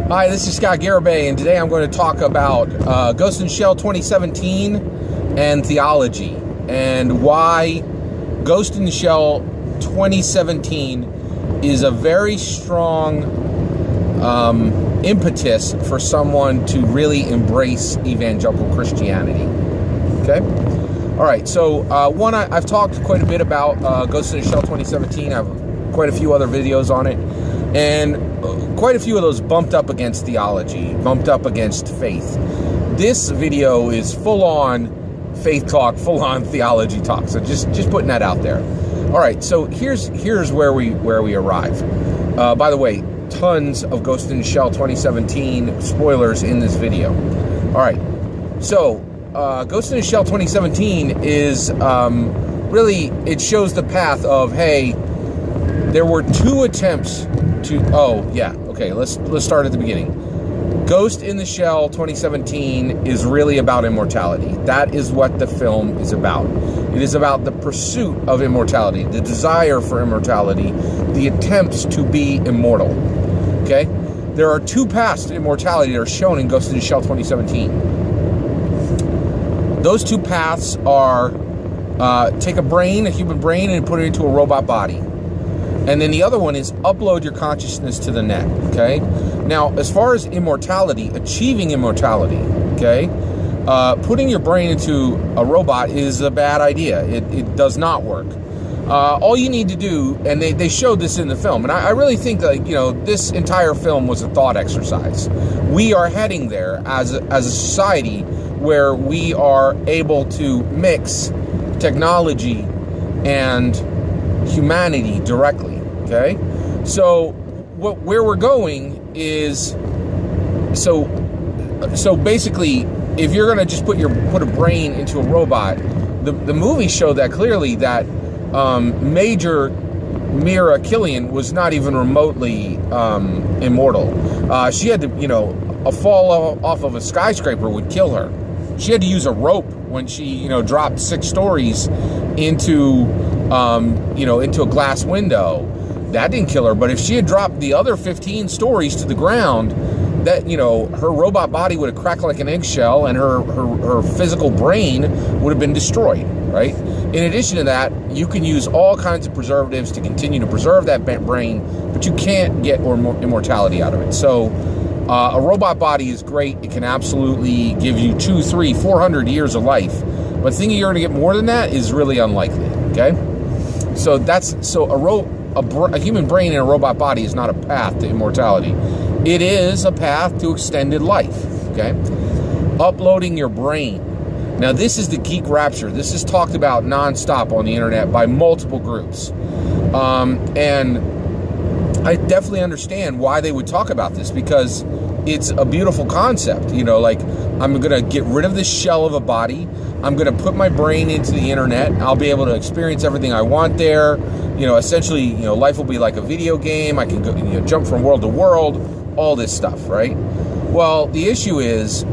Hi, this is Scott Garibay, and today I'm going to talk about Ghost in the Shell 2017 and theology, and why Ghost in the Shell 2017 is a very strong impetus for someone to really embrace evangelical Christianity. Okay? All right, so I've talked quite a bit about Ghost in the Shell 2017. I have quite a few other videos on it, and quite a few of those bumped up against theology, bumped up against faith. This video is full-on faith talk, full-on theology talk. So just putting that out there. All right, so here's where we arrive. By the way, tons of Ghost in the Shell 2017 spoilers in this video. All right, so Ghost in the Shell 2017 is really, it shows the path of, hey, there were two attempts to, let's start at the beginning. Ghost in the Shell 2017 is really about immortality. That is what the film is about. It is about the pursuit of immortality, the desire for immortality, the attempts to be immortal. Okay? There are two paths to immortality that are shown in Ghost in the Shell 2017. Those two paths are take a human brain, and put it into a robot body. And then the other one is upload your consciousness to the net, okay? Now, as far as immortality, achieving immortality, okay, putting your brain into a robot is a bad idea. It does not work. All you need to do, and they showed this in the film, and I really think that, this entire film was a thought exercise. We are heading there as a society where we are able to mix technology and humanity directly. Okay, so where we're going is, so basically, if you're gonna just put a brain into a robot, the movie showed that clearly, that Major Mira Killian was not even remotely immortal. She had to, a fall off of a skyscraper would kill her. She had to use a rope when she, dropped 6 stories into a glass window. That didn't kill her. But if she had dropped the other 15 stories to the ground, that, her robot body would have cracked like an eggshell, and her physical brain would have been destroyed, right? In addition to that, you can use all kinds of preservatives to continue to preserve that brain, but you can't get immortality out of it. So a robot body is great. It can absolutely give you 200, 300, 400 years of life. But thinking you're going to get more than that is really unlikely, okay? So a human brain in a robot body is not a path to immortality. It is a path to extended life, okay? Uploading your brain. Now, this is the geek rapture. This is talked about nonstop on the internet by multiple groups. And I definitely understand why they would talk about this, because it's a beautiful concept. Like, I'm going to get rid of this shell of a body. I'm going to put my brain into the internet. I'll be able to experience everything I want there. Essentially, life will be like a video game. I can go, jump from world to world, all this stuff, right? Well, the issue is,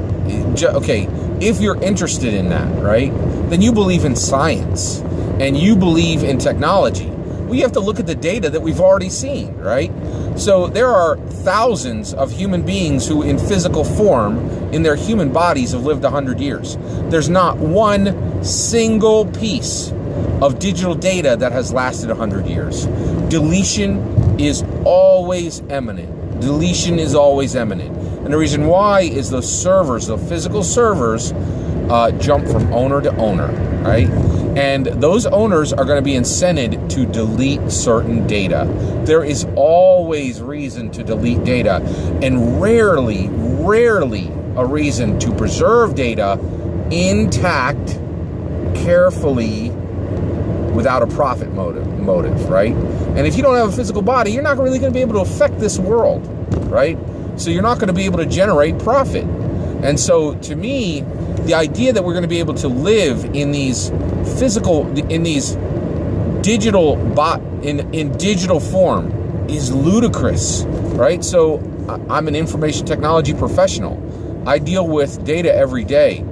okay, if you're interested in that, right, then you believe in science and you believe in technology. We have to look at the data that we've already seen, right? So there are thousands of human beings who, in physical form, in their human bodies, have lived 100 years. There's not one single piece of digital data that has lasted 100 years. Deletion is always imminent. Deletion is always imminent. And the reason why is those servers, the physical servers, jump from owner to owner, right? And those owners are going to be incented to delete certain data. There is always reason to delete data, and rarely a reason to preserve data intact, carefully, without a profit motive, right? And if you don't have a physical body, you're not really going to be able to affect this world, right? So you're not going to be able to generate profit. And so, to me, the idea that we're going to be able to live in these digital in digital form is ludicrous, right? So I'm an information technology professional. I deal with data every day.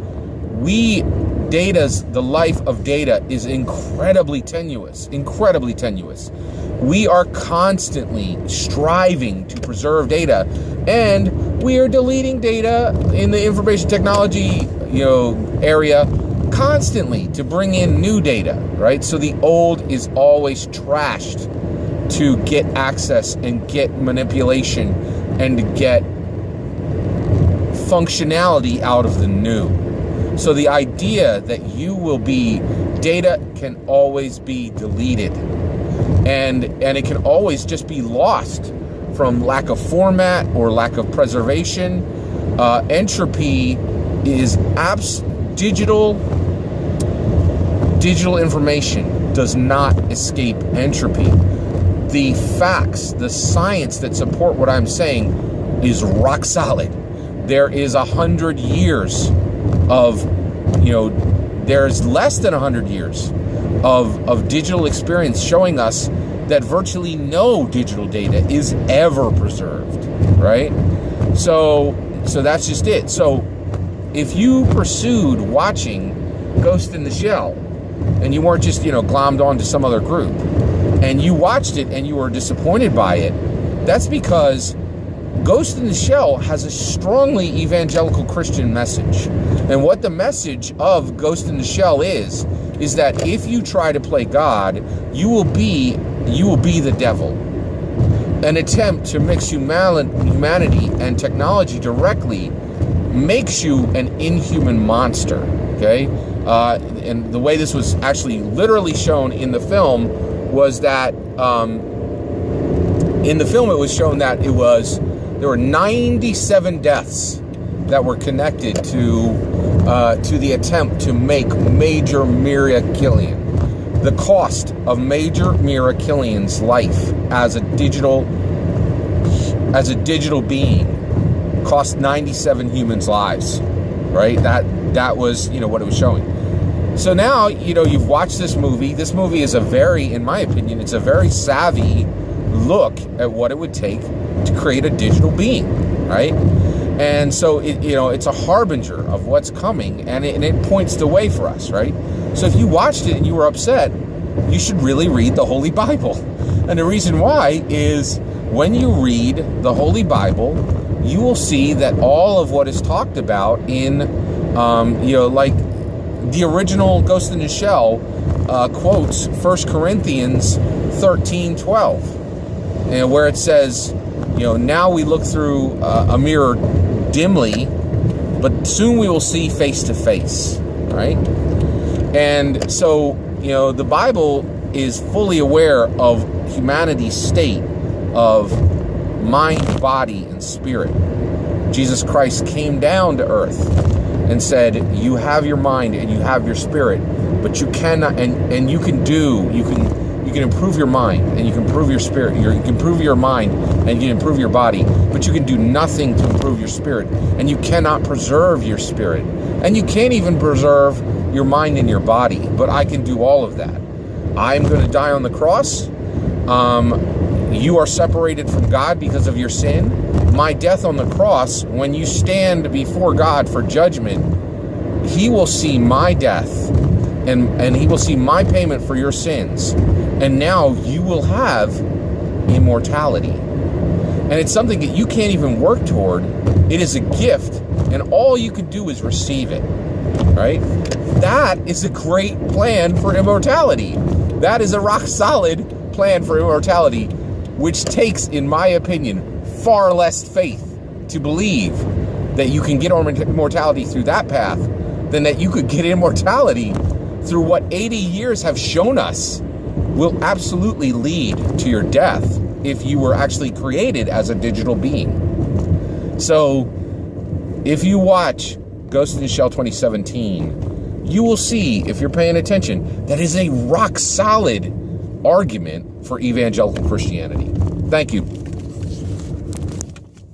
The life of data is incredibly tenuous. We are constantly striving to preserve data and We are deleting data in the information technology, area constantly to bring in new data, right? So the old is always trashed to get access and get manipulation and to get functionality out of the new. So the idea that data can always be deleted, and it can always just be lost from lack of format or lack of preservation. Entropy is digital information does not escape entropy. The facts, the science that support what I'm saying is rock solid. There is 100 years of, there's less than 100 years of digital experience showing us that virtually no digital data is ever preserved, right? So that's just it. So if you pursued watching Ghost in the Shell and you weren't just, glommed onto some other group and you watched it and you were disappointed by it, that's because Ghost in the Shell has a strongly evangelical Christian message. And what the message of Ghost in the Shell is that if you try to play God, you will be the devil. An attempt to mix humanity and technology directly makes you an inhuman monster, okay? And the way this was actually literally shown in the film was that, in the film it was shown that there were 97 deaths that were connected to the attempt to make Major Mira Killian. The cost of Major Mira Killian's life as a digital being cost 97 humans' lives, right? That was, what it was showing. So now, you've watched this movie. This movie is in my opinion, it's a very savvy look at what it would take to create a digital being, right? And so it's a harbinger of what's coming, and it points the way for us, right? So if you watched it and you were upset, you should really read the Holy Bible. And the reason why is when you read the Holy Bible, you will see that all of what is talked about in, like the original Ghost in the Shell quotes 1 Corinthians 13:12, where it says, now we look through a mirror dimly, but soon we will see face to face, right? And so, the Bible is fully aware of humanity's state of mind, body, and spirit. Jesus Christ came down to earth and said, you have your mind and you have your spirit, but you cannot, and you can improve your mind and you can improve your spirit, you can improve your mind and you can improve your body, but you can do nothing to improve your spirit, and you cannot preserve your spirit, and you can't even preserve your mind and your body, but I can do all of that. I'm going to die on the cross. You are separated from God because of your sin. My death on the cross, when you stand before God for judgment, he will see my death and he will see my payment for your sins. And now you will have immortality. And it's something that you can't even work toward. It is a gift, and all you can do is receive it, right? That is a great plan for immortality. That is a rock solid plan for immortality, which takes, in my opinion, far less faith to believe that you can get immortality through that path than that you could get immortality through what 80 years have shown us will absolutely lead to your death if you were actually created as a digital being. So if you watch Ghost in the Shell 2017, you will see, if you're paying attention, that is a rock solid argument for evangelical Christianity. Thank you.